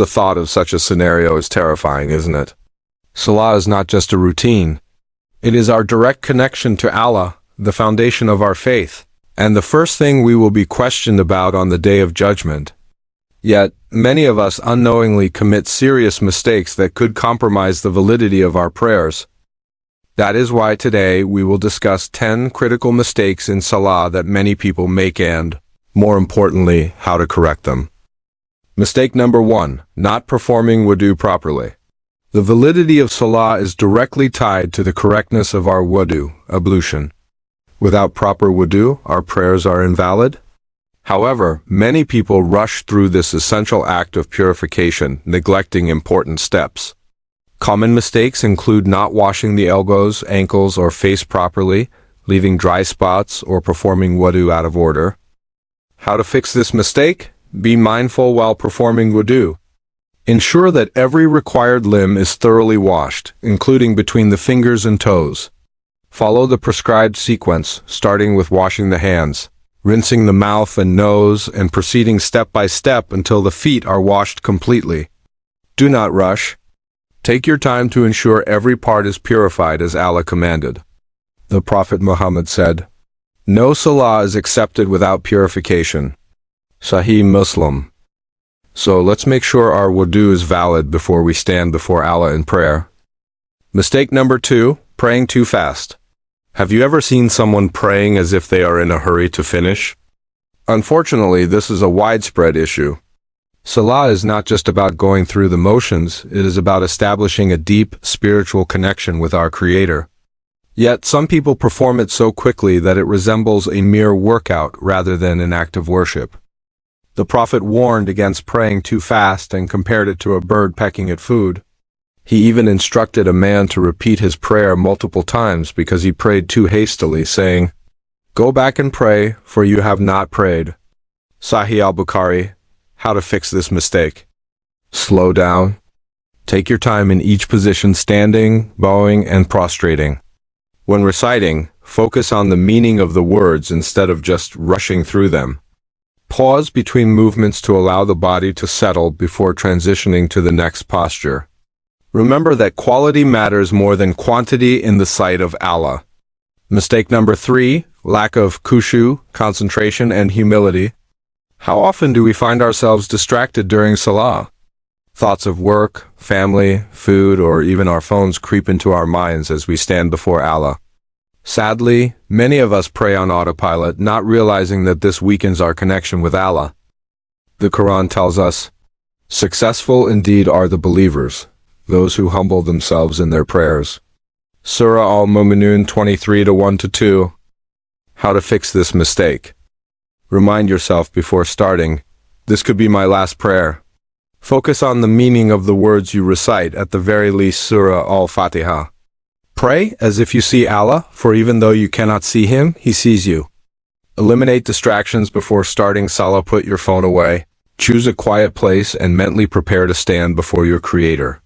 The thought of such a scenario is terrifying, isn't it? Salah is not just a routine. It is our direct connection to Allah, the foundation of our faith, and the first thing we will be questioned about on the Day of Judgment. Yet, many of us unknowingly commit serious mistakes that could compromise the validity of our prayers. That is why today we will discuss 10 critical mistakes in Salah that many people make and, more importantly, how to correct them. Mistake number 1, not performing wudu properly. The validity of Salah is directly tied to the correctness of our wudu, ablution. Without proper wudu, our prayers are invalid. However, many people rush through this essential act of purification, neglecting important steps. Common mistakes include not washing the elbows, ankles, or face properly, leaving dry spots, or performing wudu out of order. How to fix this mistake? Be mindful while performing wudu. Ensure that every required limb is thoroughly washed, including between the fingers and toes. Follow the prescribed sequence, starting with washing the hands, rinsing the mouth and nose, and proceeding step by step until the feet are washed completely. Do not rush. Take your time to ensure every part is purified as Allah commanded. The Prophet Muhammad said, "No salah is accepted without purification." Sahih Muslim. So let's make sure our wudu is valid before we stand before Allah in prayer. Mistake number 2, praying too fast. Have you ever seen someone praying as if they are in a hurry to finish? Unfortunately, this is a widespread issue. Salah is not just about going through the motions, it is about establishing a deep, spiritual connection with our Creator. Yet, some people perform it so quickly that it resembles a mere workout rather than an act of worship. The Prophet warned against praying too fast and compared it to a bird pecking at food. He even instructed a man to repeat his prayer multiple times because he prayed too hastily, saying, "Go back and pray, for you have not prayed." Sahih al-Bukhari. How to fix this mistake? Slow down. Take your time in each position, standing, bowing, and prostrating. When reciting, focus on the meaning of the words instead of just rushing through them. Pause between movements to allow the body to settle before transitioning to the next posture. Remember that quality matters more than quantity in the sight of Allah. Mistake number 3, lack of khushu, concentration, and humility. How often do we find ourselves distracted during Salah? Thoughts of work, family, food, or even our phones creep into our minds as we stand before Allah. Sadly, many of us pray on autopilot, not realizing that this weakens our connection with Allah. The Quran tells us, "Successful indeed are the believers, those who humble themselves in their prayers." Surah Al-Mu'minun 23:1-2. How to fix this mistake? Remind yourself before starting, this could be my last prayer. Focus on the meaning of the words you recite, at the very least Surah Al-Fatihah. Pray as if you see Allah, for even though you cannot see Him, He sees you. Eliminate distractions before starting Salah. Put your phone away. Choose a quiet place and mentally prepare to stand before your Creator.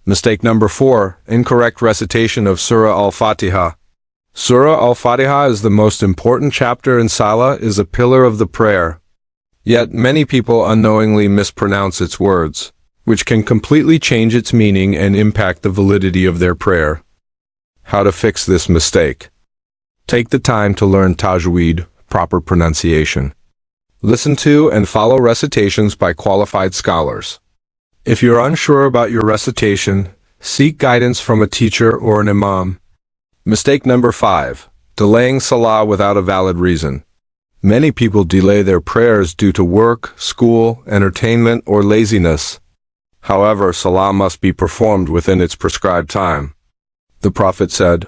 Mistake number 4, incorrect recitation of Surah Al-Fatihah. Surah Al-Fatihah is the most important chapter in Salah, is a pillar of the prayer. Yet many people unknowingly mispronounce its words, which can completely change its meaning and impact the validity of their prayer. How to fix this mistake? Take the time to learn tajweed, proper pronunciation. Listen to and follow recitations by qualified scholars. If you're unsure about your recitation, seek guidance from a teacher or an imam. Mistake number 5, delaying Salah without a valid reason. Many people delay their prayers due to work, school, entertainment, or laziness. However, Salah must be performed within its prescribed time. The Prophet said,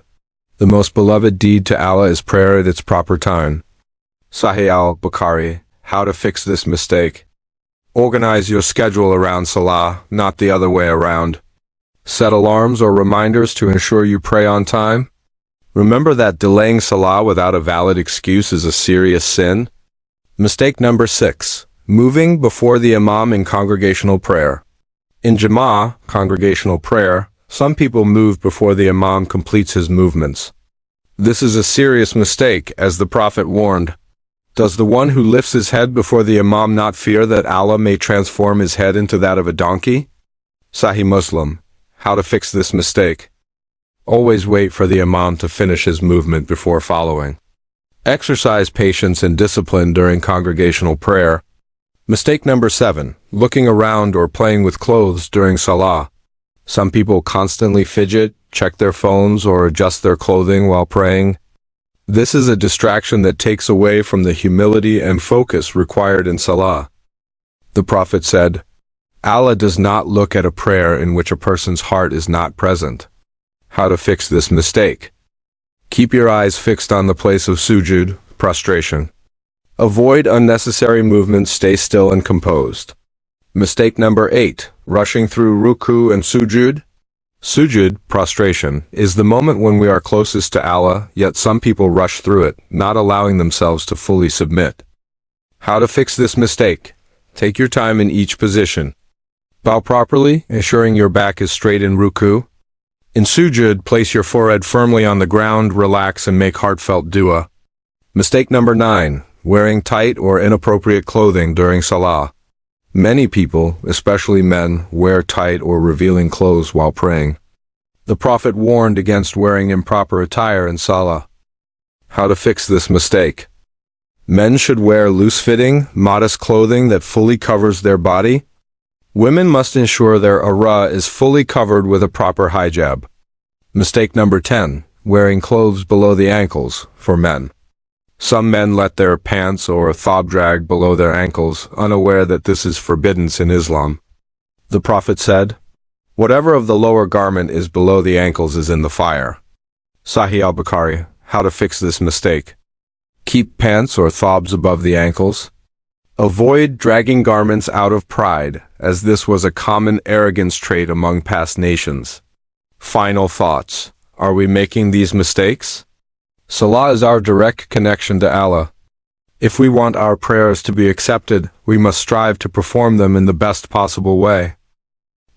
"The most beloved deed to Allah is prayer at its proper time." Sahih al-Bukhari. How to fix this mistake? Organize your schedule around Salah, not the other way around. Set alarms or reminders to ensure you pray on time. Remember that delaying Salah without a valid excuse is a serious sin. Mistake number 6, moving before the imam in congregational prayer. In Jama'ah, congregational prayer, some people move before the imam completes his movements. This is a serious mistake, as the Prophet warned. Does the one who lifts his head before the Imam not fear that Allah may transform his head into that of a donkey? Sahih Muslim. How to fix this mistake. Always wait for the Imam to finish his movement before following. Exercise patience and discipline during congregational prayer. Mistake number 7. Looking around or playing with clothes during Salah. Some people constantly fidget, check their phones, or adjust their clothing while praying. This is a distraction that takes away from the humility and focus required in Salah. The Prophet said, Allah does not look at a prayer in which a person's heart is not present. How to fix this mistake. Keep your eyes fixed on the place of sujud, prostration. Avoid unnecessary movements, stay still and composed. Mistake number 8. Rushing through ruku and sujud. Sujud, prostration, is the moment when we are closest to Allah, yet some people rush through it, not allowing themselves to fully submit. How to fix this mistake. Take your time in each position. Bow properly, ensuring your back is straight in ruku. In sujud, place your forehead firmly on the ground, relax and make heartfelt dua. Mistake number 9. Wearing tight or inappropriate clothing during Salah. Many people, especially men, wear tight or revealing clothes while praying. The Prophet warned against wearing improper attire in Salah. How to fix this mistake. Men should wear loose-fitting, modest clothing that fully covers their body. Women must ensure their aura is fully covered with a proper hijab. Mistake number 10. Wearing clothes below the ankles, for men. Some men let their pants or thob drag below their ankles, unaware that this is forbidden in Islam. The Prophet said, whatever of the lower garment is below the ankles is in the fire. Sahih al-Bukhari. How to fix this mistake. Keep pants or thobs above the ankles. Avoid dragging garments out of pride, as this was a common arrogance trait among past nations. Final thoughts. Are we making these mistakes? Salah is our direct connection to Allah. If we want our prayers to be accepted, we must strive to perform them in the best possible way.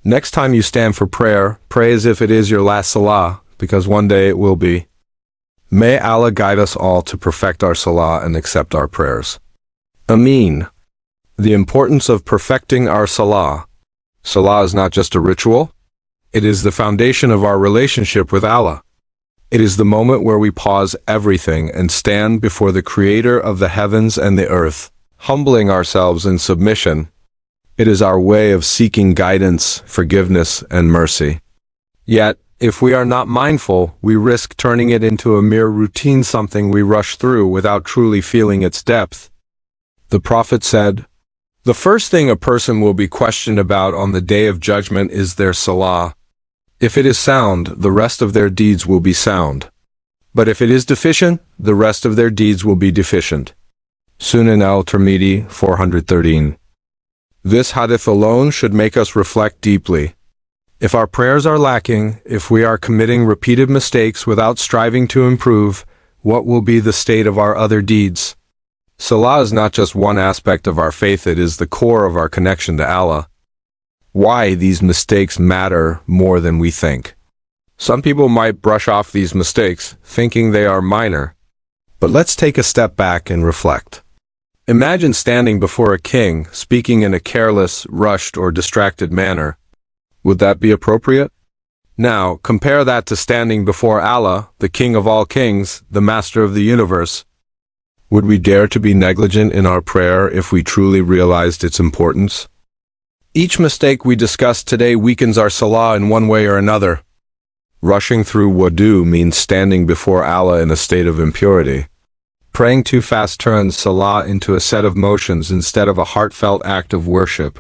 Next time you stand for prayer, pray as if it is your last Salah, because one day it will be. May Allah guide us all to perfect our Salah and accept our prayers. Ameen. The importance of perfecting our Salah. Salah is not just a ritual. It is the foundation of our relationship with Allah. It is the moment where we pause everything and stand before the Creator of the heavens and the earth, humbling ourselves in submission. It is our way of seeking guidance, forgiveness, and mercy. Yet, if we are not mindful, we risk turning it into a mere routine, something we rush through without truly feeling its depth. The Prophet said, the first thing a person will be questioned about on the Day of Judgment is their Salah. If it is sound, the rest of their deeds will be sound. But if it is deficient, the rest of their deeds will be deficient. Sunan al-Tirmidhi 413. This hadith alone should make us reflect deeply. If our prayers are lacking, if we are committing repeated mistakes without striving to improve, what will be the state of our other deeds? Salah is not just one aspect of our faith, it is the core of our connection to Allah. Why these mistakes matter more than we think. Some people might brush off these mistakes, thinking they are minor. But let's take a step back and reflect. Imagine standing before a king, speaking in a careless, rushed, or distracted manner. Would that be appropriate? Now, compare that to standing before Allah, the King of all kings, the Master of the universe. Would we dare to be negligent in our prayer if we truly realized its importance? Each mistake we discussed today weakens our Salah in one way or another. Rushing through wudu means standing before Allah in a state of impurity. Praying too fast turns Salah into a set of motions instead of a heartfelt act of worship.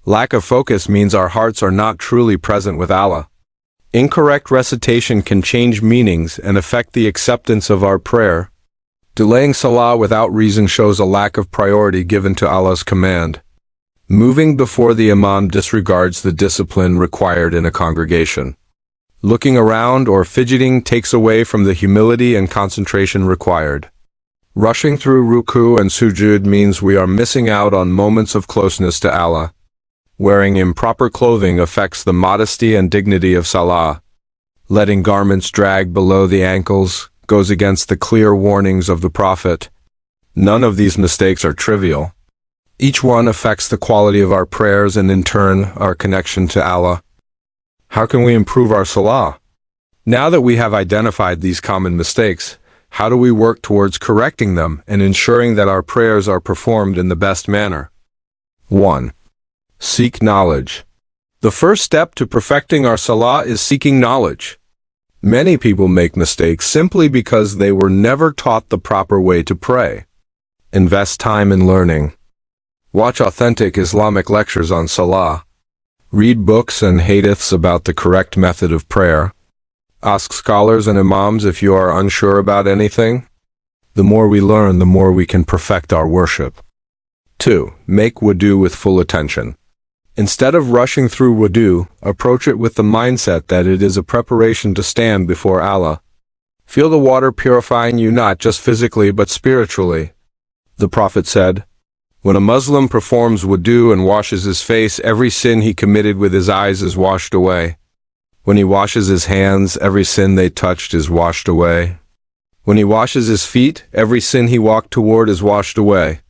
Lack of focus means our hearts are not truly present with Allah. Incorrect recitation can change meanings and affect the acceptance of our prayer. Delaying Salah without reason shows a lack of priority given to Allah's command. Moving before the Imam disregards the discipline required in a congregation. Looking around or fidgeting takes away from the humility and concentration required. Rushing through ruku and sujud means we are missing out on moments of closeness to Allah. Wearing improper clothing affects the modesty and dignity of Salah. Letting garments drag below the ankles goes against the clear warnings of the Prophet. None of these mistakes are trivial. Each one affects the quality of our prayers and in turn, our connection to Allah. How can we improve our salah? Now that we have identified these common mistakes, how do we work towards correcting them and ensuring that our prayers are performed in the best manner? 1. Seek knowledge. The first step to perfecting our salah is seeking knowledge. Many people make mistakes simply because they were never taught the proper way to pray. Invest time in learning. Watch authentic Islamic lectures on salah. Read books and hadiths about the correct method of prayer. Ask scholars and imams if you are unsure about anything. The more we learn, the more we can perfect our worship. 2. Make wudu with full attention. Instead of rushing through wudu, approach it with the mindset that it is a preparation to stand before Allah. Feel the water purifying you not just physically but spiritually. The Prophet said, "When a Muslim performs wudu and washes his face, every sin he committed with his eyes is washed away. When he washes his hands, every sin they touched is washed away. When he washes his feet, every sin he walked toward is washed away."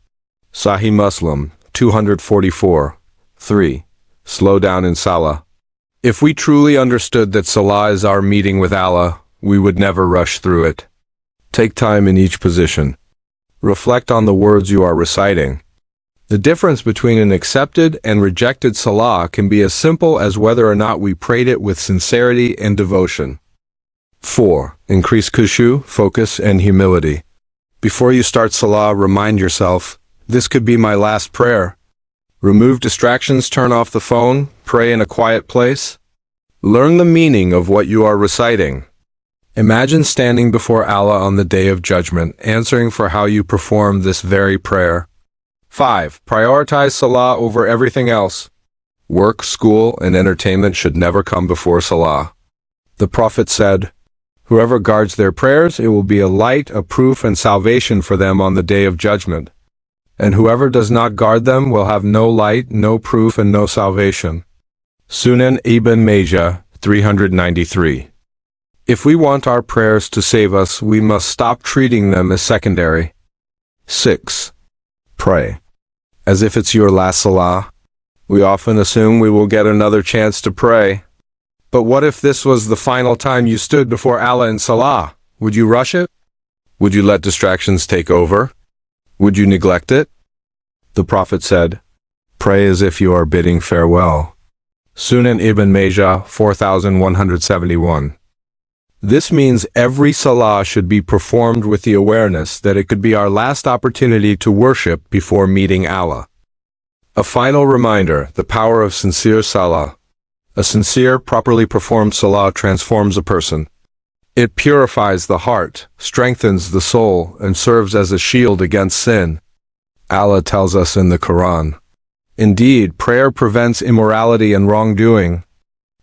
Sahih Muslim, 244. 3. Slow down in Salah. If we truly understood that Salah is our meeting with Allah, we would never rush through it. Take time in each position. Reflect on the words you are reciting. The difference between an accepted and rejected Salah can be as simple as whether or not we prayed it with sincerity and devotion. 4. Increase Khushu, focus, and humility. Before you start Salah, remind yourself, this could be my last prayer. Remove distractions, turn off the phone, pray in a quiet place. Learn the meaning of what you are reciting. Imagine standing before Allah on the Day of Judgment, answering for how you performed this very prayer. 5. Prioritize Salah over everything else. Work, school, and entertainment should never come before Salah. The Prophet said, "Whoever guards their prayers, it will be a light, a proof, and salvation for them on the Day of Judgment. And whoever does not guard them will have no light, no proof, and no salvation." Sunan Ibn Majah, 393. If we want our prayers to save us, we must stop treating them as secondary. 6. Pray as if it's your last salah. We often assume we will get another chance to pray. But what if this was the final time you stood before Allah in salah? Would you rush it? Would you let distractions take over? Would you neglect it? The Prophet said, "Pray as if you are bidding farewell." Sunan Ibn Majah, 4171. This means every salah should be performed with the awareness that it could be our last opportunity to worship before meeting Allah. A final reminder, the power of sincere salah. A sincere, properly performed salah transforms a person. It purifies the heart, strengthens the soul, and serves as a shield against sin. Allah tells us in the Quran, "Indeed, prayer prevents immorality and wrongdoing."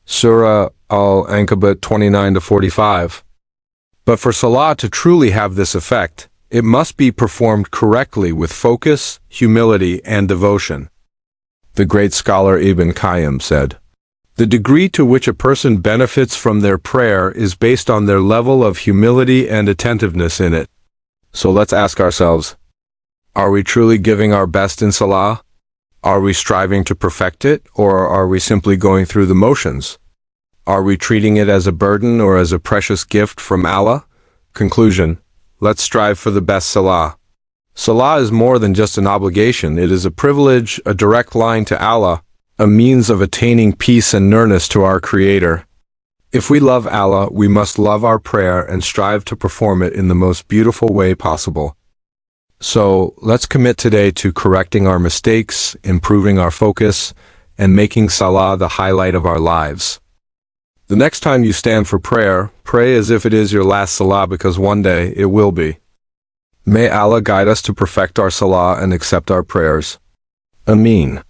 Surah Al-Ankabut 29-45. But for salah to truly have this effect, it must be performed correctly with focus, humility, and devotion. The great scholar Ibn Qayyim said, "The degree to which a person benefits from their prayer is based on their level of humility and attentiveness in it." So let's ask ourselves, are we truly giving our best in salah? Are we striving to perfect it, or are we simply going through the motions? Are we treating it as a burden or as a precious gift from Allah? Conclusion: let's strive for the best salah. Salah is more than just an obligation. It is a privilege, a direct line to Allah, a means of attaining peace and nearness to our Creator. If we love Allah, we must love our prayer and strive to perform it in the most beautiful way possible. So, let's commit today to correcting our mistakes, improving our focus, and making Salah the highlight of our lives. The next time you stand for prayer, pray as if it is your last Salah, because one day it will be. May Allah guide us to perfect our Salah and accept our prayers. Ameen.